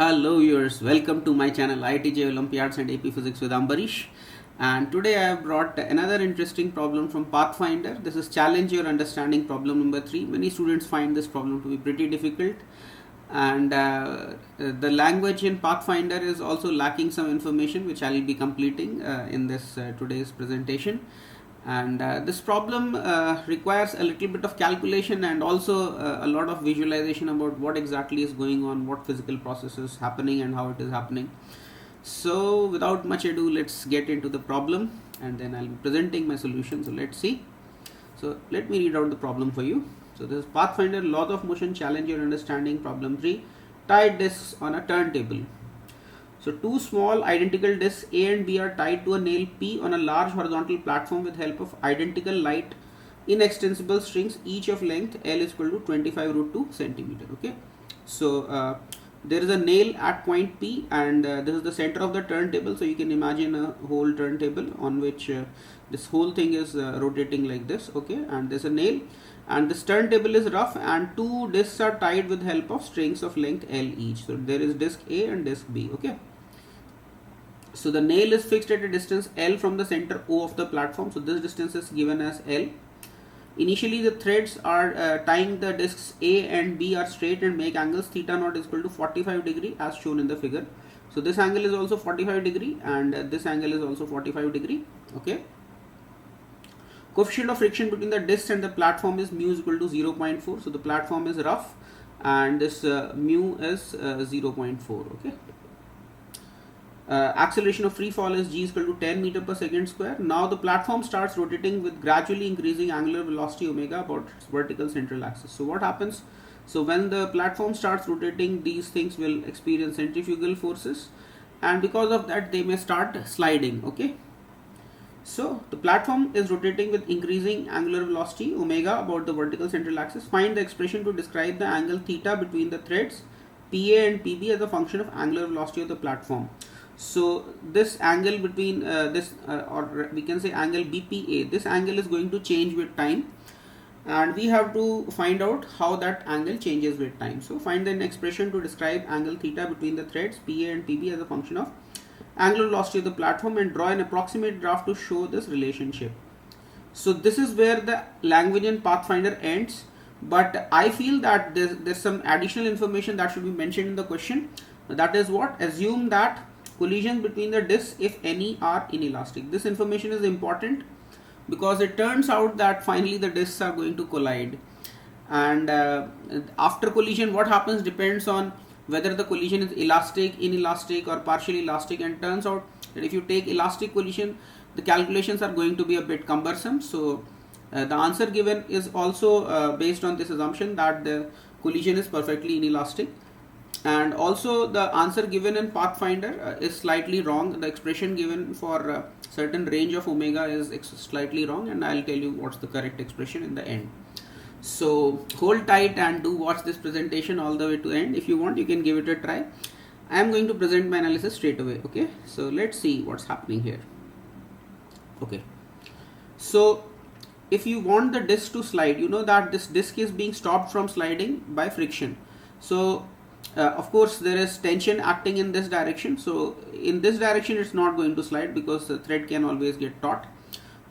Hello viewers, welcome to my channel IITJ Olympiads and AP Physics with Ambarish. And today I have brought another interesting problem from Pathfinder. This is challenge your understanding problem number 3. Many students find this problem to be pretty difficult, and the language in Pathfinder is also lacking some information which I will be completing in this today's presentation. And this problem requires a little bit of calculation and also a lot of visualization about what exactly is going on, what physical process is happening and how it is happening. So without much ado, let's get into the problem and then I'll be presenting my solution. So let's see. So let me read out the problem for you. So this is Pathfinder Laws of Motion Challenge Your Understanding problem 3, tied discs on a turntable. So two small identical discs A and B are tied to a nail P on a large horizontal platform with help of identical light inextensible strings, each of length L is equal to 25 root 2 centimeter. Okay. So there is a nail at point P, and this is the center of the turntable. So you can imagine a whole turntable on which this whole thing is rotating like this. Okay, and there's a nail, and this turntable is rough, and two discs are tied with help of strings of length L each. So there is disc A and disc B. Okay. So the nail is fixed at a distance L from the center O of the platform. So this distance is given as L. Initially the threads are tying the discs A and B are straight and make angles theta naught is equal to 45 degree as shown in the figure. So this angle is also 45 degree and this angle is also 45 degree. Okay. Coefficient of friction between the discs and the platform is mu is equal to 0.4. So the platform is rough and this mu is 0.4. Okay. Acceleration of free fall is g is equal to 10 meter per second square. Now the platform starts rotating with gradually increasing angular velocity omega about its vertical central axis. So what happens? So when the platform starts rotating, these things will experience centrifugal forces, and because of that they may start sliding. Okay. So the platform is rotating with increasing angular velocity omega about the vertical central axis. Find the expression to describe the angle theta between the threads PA and PB as a function of angular velocity of the platform. So this angle between or we can say angle BPA, this angle is going to change with time, and we have to find out how that angle changes with time. So find an expression to describe angle theta between the threads PA and PB as a function of angular velocity of the platform, and draw an approximate graph to show this relationship. So this is where the language in Pathfinder ends, but I feel that there's some additional information that should be mentioned in the question. That is what? Assume that collisions between the discs, if any, are inelastic. This information is important because it turns out that finally the discs are going to collide, and after collision what happens depends on whether the collision is elastic, inelastic or partially elastic, and turns out that if you take elastic collision, the calculations are going to be a bit cumbersome. So the answer given is also based on this assumption that the collision is perfectly inelastic. And also the answer given in Pathfinder is slightly wrong. The expression given for certain range of omega is slightly wrong, and I'll tell you what's the correct expression in the end. So hold tight and do watch this presentation all the way to end. If you want, you can give it a try. I am going to present my analysis straight away. Okay, so let's see what's happening here. Okay, so if you want the disc to slide, you know that this disc is being stopped from sliding by friction. So of course there is tension acting in this direction, so in this direction it's not going to slide because the thread can always get taut.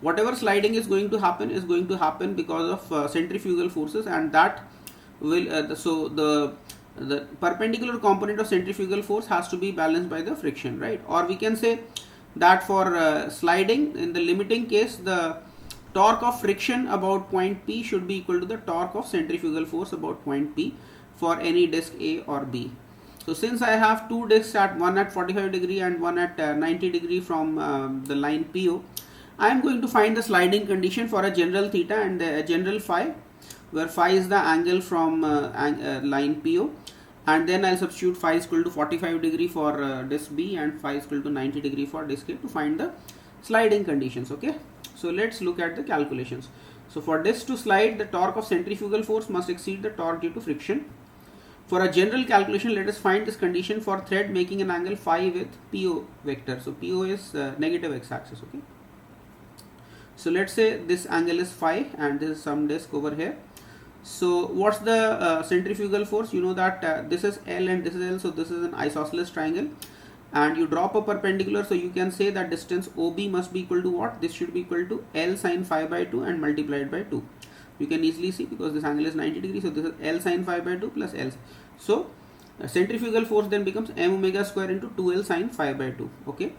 Whatever sliding is going to happen because of centrifugal forces, and that will so the perpendicular component of centrifugal force has to be balanced by the friction, right? Or we can say that for sliding, in the limiting case, the torque of friction about point P should be equal to the torque of centrifugal force about point P for any disc A or B. So since I have two discs, one at 45 degree and one at 90 degree from the line PO, I am going to find the sliding condition for a general theta and a general phi, where phi is the angle from line PO, and then I'll substitute phi is equal to 45 degree for disc B and phi is equal to 90 degree for disc A to find the sliding conditions. Okay, so let's look at the calculations. So for disc to slide, the torque of centrifugal force must exceed the torque due to friction. For a general calculation, let us find this condition for thread making an angle phi with PO vector. So PO is negative x-axis. Okay. So let's say this angle is phi and this is some disc over here. So what's the centrifugal force? You know that this is L and this is L, so this is an isosceles triangle, and you drop a perpendicular, so you can say that distance OB must be equal to what? This should be equal to L sine phi by 2 and multiplied by 2. You can easily see because this angle is 90 degrees, so this is L sine phi by 2 plus L. So centrifugal force then becomes m omega square into 2L sine phi by 2. Okay,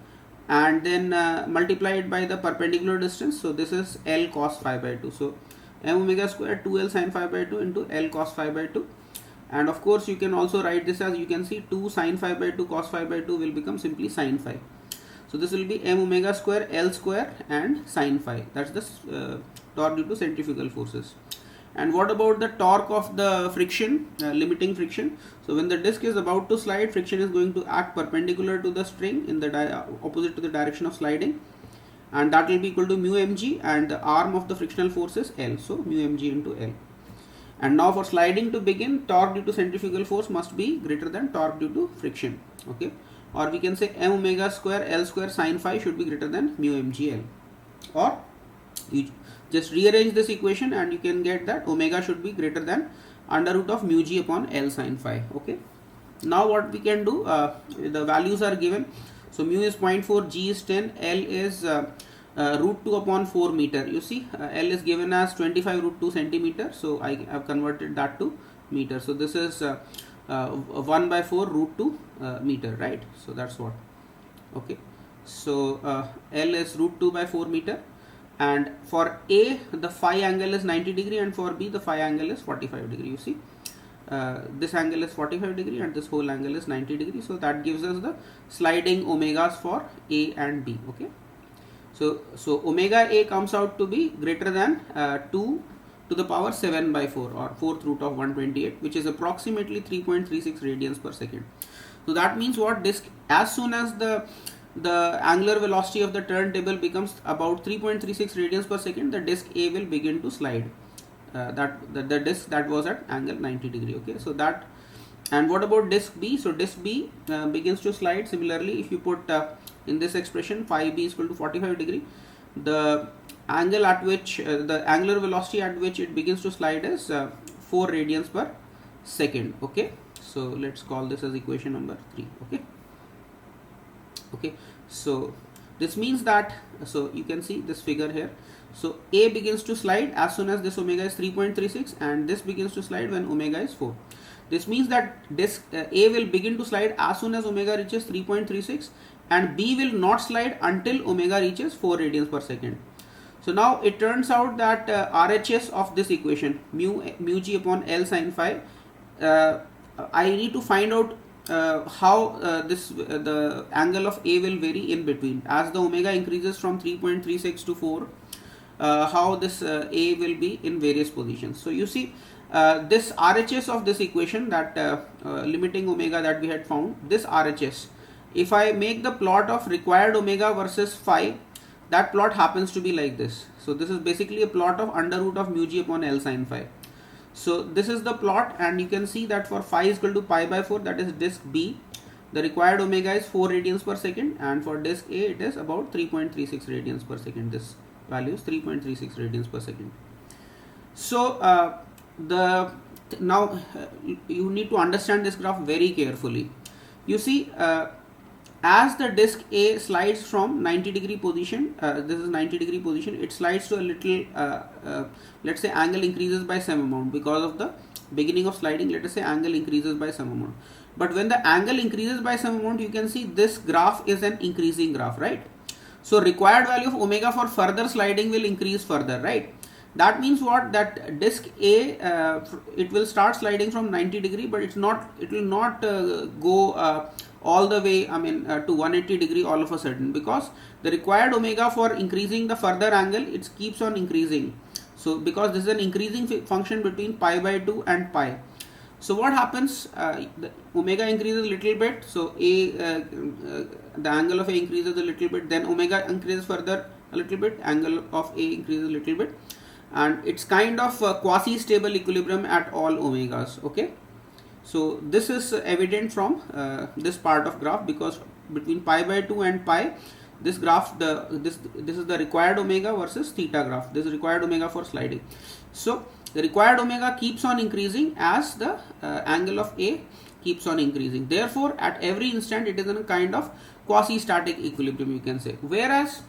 and then multiplied by the perpendicular distance, so this is L cos phi by 2. So m omega square 2L sine phi by 2 into L cos phi by 2. And of course you can also write this as, you can see 2 sine phi by 2 cos phi by 2 will become simply sine phi. So this will be m omega square L square and sine phi. That's the torque due to centrifugal forces. And what about the torque of the friction, limiting friction? So when the disc is about to slide, friction is going to act perpendicular to the string in the opposite to the direction of sliding, and that will be equal to mu mg, and the arm of the frictional force is L, so mu mg into L. And now for sliding to begin, torque due to centrifugal force must be greater than torque due to friction. Okay, or we can say m omega square L square sine phi should be greater than mu mg L. Or you just rearrange this equation and you can get that omega should be greater than under root of mu g upon L sine phi. Okay, now what we can do, the values are given. So mu is 0.4, g is 10, L is root 2 upon 4 meter. You see L is given as 25 root 2 centimeter, so I have converted that to meter. So this is 1 by 4 root 2 meter, right? So that's what. Okay, so L is root 2 by 4 meter, and for A the phi angle is 90 degree and for B the phi angle is 45 degree. You see this angle is 45 degree and this whole angle is 90 degree, so that gives us the sliding omegas for A and B. Okay, so omega A comes out to be greater than 2 to the power 7 by 4 or 4th root of 128, which is approximately 3.36 radians per second. So that means what, disk, as soon as the angular velocity of the turntable becomes about 3.36 radians per second, the disk A will begin to slide. The disk that was at angle 90 degree. Okay, so that. And what about disk B? So disk B begins to slide similarly. If you put in this expression phi B is equal to 45 degree, the angle at which the angular velocity at which it begins to slide is 4 radians per second. Okay, so let's call this as equation number 3. Okay, so this means that, so you can see this figure here. So A begins to slide as soon as this omega is 3.36 and this begins to slide when omega is 4. This means that disk A will begin to slide as soon as omega reaches 3.36 and B will not slide until omega reaches 4 radians per second. So now it turns out that RHS of this equation, mu g upon L sine phi, I need to find out how the angle of A will vary in between as the omega increases from 3.36 to 4. How this A will be in various positions. So you see this RHS of this equation, that limiting omega that we had found, this RHS, if I make the plot of required omega versus phi, that plot happens to be like this. So this is basically a plot of under root of mu g upon L sine phi. So this is the plot, and you can see that for phi is equal to pi by 4, that is disk B, the required omega is 4 radians per second, and for disk A it is about 3.36 radians per second. This value is 3.36 radians per second. So now you need to understand this graph very carefully. You see as the disk A slides from 90 degree position, this is 90 degree position, it slides to a little let's say angle increases by some amount because of the beginning of sliding. Let us say angle increases by some amount, but when the angle increases by some amount, you can see this graph is an increasing graph, right? So required value of omega for further sliding will increase further, right? That means what, that disk A it will start sliding from 90 degree, but it will not go all the way, I mean to 180 degree all of a sudden, because the required omega for increasing the further angle, it keeps on increasing. So because this is an increasing function between pi by 2 and pi. So what happens, the omega increases a little bit, so the angle of A increases a little bit, then omega increases further a little bit, angle of A increases a little bit, and it's kind of quasi-stable equilibrium at all omegas. Okay, so this is evident from this part of graph, because between pi by 2 and pi, this graph, this is the required omega versus theta graph. This is required omega for sliding. So the required omega keeps on increasing as the angle of A keeps on increasing. Therefore, at every instant it is in a kind of quasi-static equilibrium, you can say. Whereas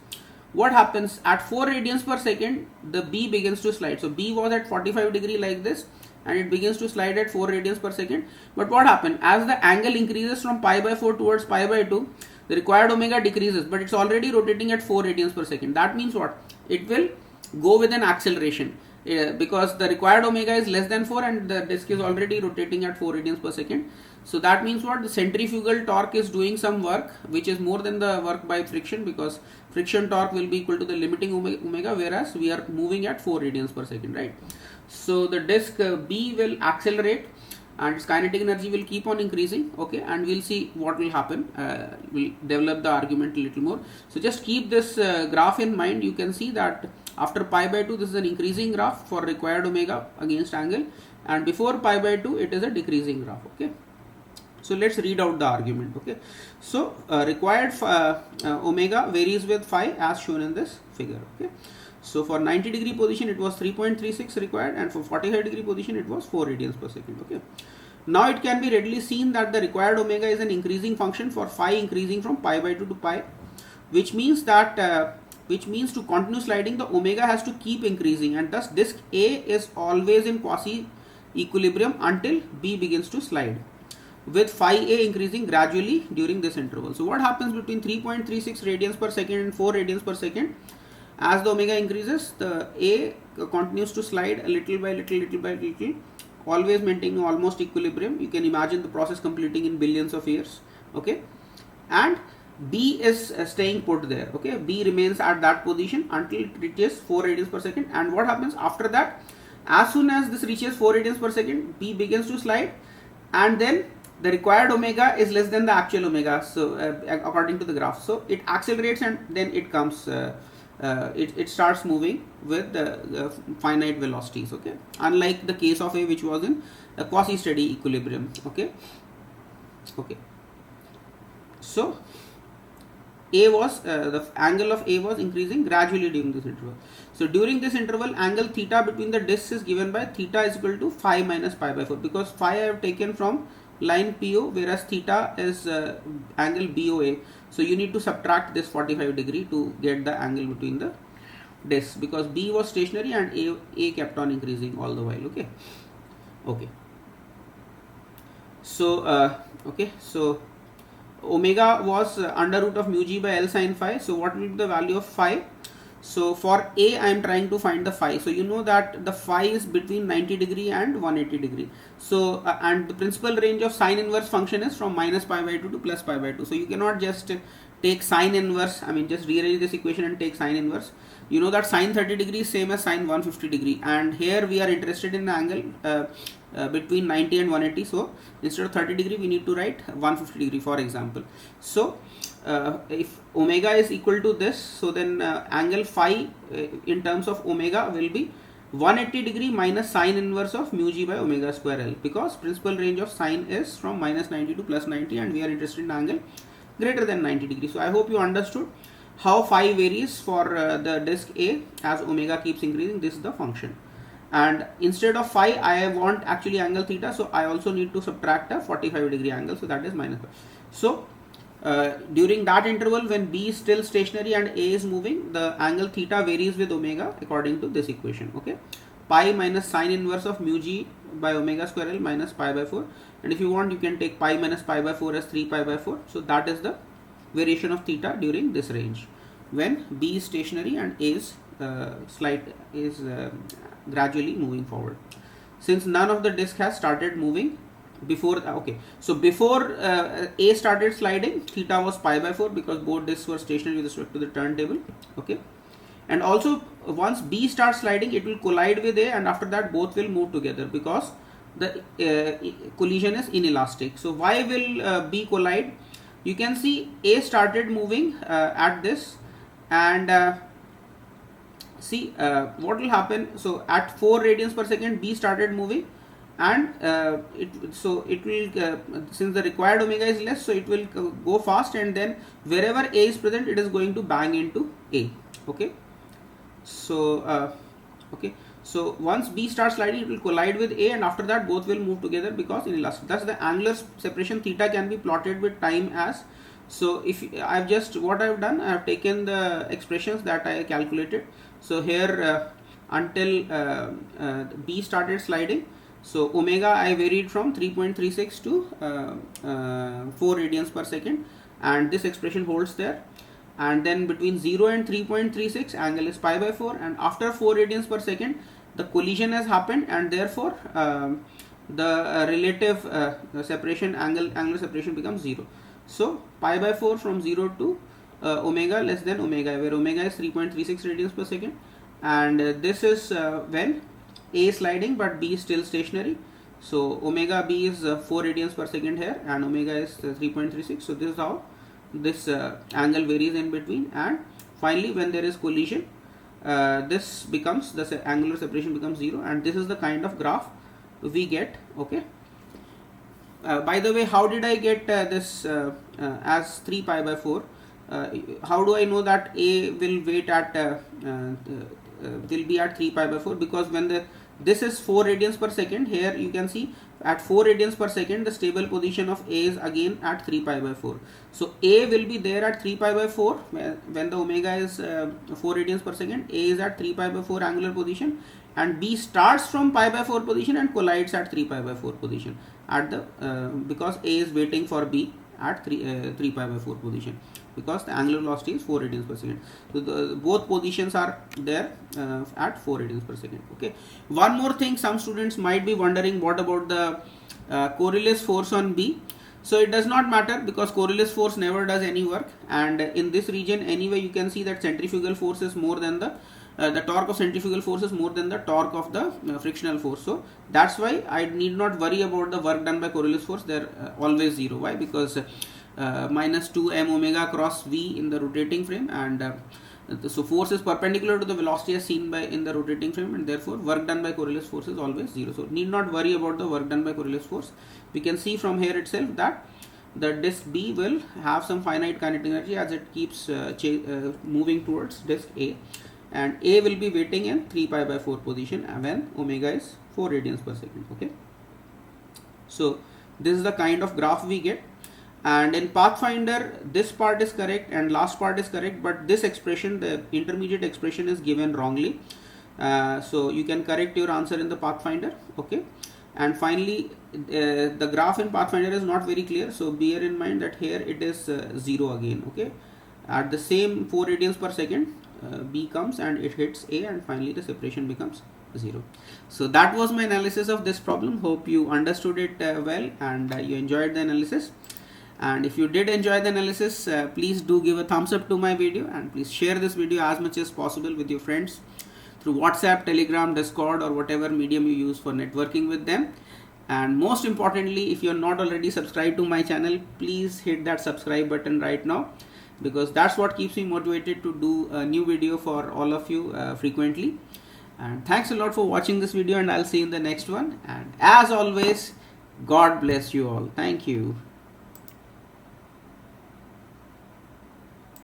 what happens at 4 radians per second, the B begins to slide. So B was at 45 degree like this, and it begins to slide at 4 radians per second. But what happened, as the angle increases from pi by 4 towards pi by 2, the required omega decreases, but it's already rotating at 4 radians per second. That means what? It will go with an acceleration. Because the required omega is less than 4 and the disk is already rotating at 4 radians per second. So that means what? The centrifugal torque is doing some work which is more than the work by friction, because friction torque will be equal to the limiting omega, whereas we are moving at 4 radians per second, right? So the disk B will accelerate and its kinetic energy will keep on increasing, okay, and we'll see what will happen. We'll develop the argument a little more. So just keep this graph in mind. You can see that after pi by 2 this is an increasing graph for required omega against angle, and before pi by 2 it is a decreasing graph, okay. So let's read out the argument, okay. So required omega varies with phi as shown in this figure, okay. So for 90 degree position it was 3.36 required, and for 45 degree position it was 4 radians per second, okay. Now it can be readily seen that the required omega is an increasing function for phi increasing from pi by 2 to pi, which means that to continue sliding the omega has to keep increasing, and thus disk A is always in quasi equilibrium until B begins to slide, with phi A increasing gradually during this interval. So what happens between 3.36 radians per second and 4 radians per second? As the omega increases, the A continues to slide a little by little, always maintaining almost equilibrium. You can imagine the process completing in billions of years, okay. And B is staying put there, okay. B remains at that position until it reaches 4 radians per second. And what happens after that? As soon as this reaches 4 radians per second, B begins to slide, and then the required omega is less than the actual omega, so according to the graph. So it accelerates and then it comes, it starts moving with finite velocities, okay. Unlike the case of A, which was in a quasi-steady equilibrium, okay. So A was the angle of A was increasing gradually during this interval. So during this interval, angle theta between the discs is given by theta is equal to phi minus pi by 4, because phi I have taken from line PO, whereas theta is angle BOA. So you need to subtract this 45 degree to get the angle between the discs, because B was stationary and A kept on increasing all the while, okay. So omega was under root of mu g by L sin phi. So what will be the value of phi? So for A I am trying to find the phi. So you know that the phi is between 90 degree and 180 degree. So and the principal range of sine inverse function is from minus pi by 2 to plus pi by 2. So you cannot just take sine inverse, I mean just rearrange this equation and take sine inverse. You know that sine 30 degree is same as sine 150 degree, and here we are interested in the angle between 90 and 180. So instead of 30 degree we need to write 150 degree, for example. So if omega is equal to this, so then angle phi in terms of omega will be 180 degree minus sine inverse of mu g by omega square L, because principal range of sine is from minus 90 to plus 90, and we are interested in angle greater than 90 degree. So I hope you understood how phi varies for the disk A as omega keeps increasing. This is the function, and instead of phi I want actually angle theta, so I also need to subtract a 45 degree angle, so that is minus phi. So during that interval when B is still stationary and A is moving, the angle theta varies with omega according to this equation, okay. Pi minus sine inverse of mu g by omega square L minus pi by 4, and if you want you can take pi minus pi by 4 as 3 pi by 4. So that is the variation of theta during this range when B is stationary and A is gradually moving forward. Since none of the disk has started moving before, okay, so before A started sliding, theta was pi by 4 because both disks were stationary with respect to the turntable, okay. And also once B starts sliding, it will collide with A, and after that both will move together because the collision is inelastic. So why will B collide? You can see A started moving at this, and see what will happen. So at 4 radians per second B started moving, and it will since the required omega is less, so it will go fast, and then wherever A is present it is going to bang into A, okay. So So once B starts sliding, it will collide with A, and after that both will move together because inelastic. Thus the angular separation theta can be plotted with time as. So if I've just, what I've done, I have taken the expressions that I calculated. So here until B started sliding, so omega I varied from 3.36 to 4 radians per second, and this expression holds there. And then between 0 and 3.36 angle is pi by 4, and after 4 radians per second the collision has happened, and therefore the relative separation angular separation becomes 0. So pi by 4 from 0 to omega less than omega, where omega is 3.36 radians per second, and this is when A is sliding but B is still stationary. So omega B is 4 radians per second here, and omega is 3.36. So this is how this angle varies in between, and finally when there is collision, this becomes, the angular separation becomes 0, and this is the kind of graph we get. Okay. By the way, how did I get this as 3 pi by 4? How do I know that A will wait at will be at 3 pi by 4? Because when this is 4 radians per second, here you can see at 4 radians per second the stable position of A is again at 3 pi by 4. So A will be there at 3 pi by 4 when the omega is 4 radians per second. A is at 3 pi by 4 angular position, and B starts from pi by 4 position and collides at 3 pi by 4 position at the because A is waiting for B at 3 pi by 4 position, because the angular velocity is 4 radians per second. So both positions are there at 4 radians per second. Okay. One more thing, some students might be wondering, what about the Coriolis force on B? So it does not matter, because Coriolis force never does any work, and in this region anyway you can see that centrifugal force is more than the torque of centrifugal force is more than the torque of the frictional force. So that's why I need not worry about the work done by Coriolis force. They're always 0. Why? Because minus 2 m omega cross V in the rotating frame, and so force is perpendicular to the velocity as seen by in the rotating frame, and therefore work done by Coriolis force is always 0. So need not worry about the work done by Coriolis force. We can see from here itself that the disk B will have some finite kinetic energy as it keeps moving towards disk A, and A will be waiting in 3 pi by 4 position when omega is 4 radians per second. Okay. So this is the kind of graph we get, and in Pathfinder this part is correct and last part is correct, but this expression, the intermediate expression, is given wrongly. So you can correct your answer in the Pathfinder. Okay. And finally the graph in Pathfinder is not very clear, so bear in mind that here it is 0 again. Okay. At the same 4 radians per second B comes and it hits A, and finally the separation becomes 0. So that was my analysis of this problem. Hope you understood it well, and you enjoyed the analysis. And if you did enjoy the analysis, please do give a thumbs up to my video, and please share this video as much as possible with your friends through WhatsApp, Telegram, Discord, or whatever medium you use for networking with them. And most importantly, if you are not already subscribed to my channel, please hit that subscribe button right now, because that's what keeps me motivated to do a new video for all of you frequently. And thanks a lot for watching this video, and I'll see you in the next one. And as always, God bless you all. Thank you.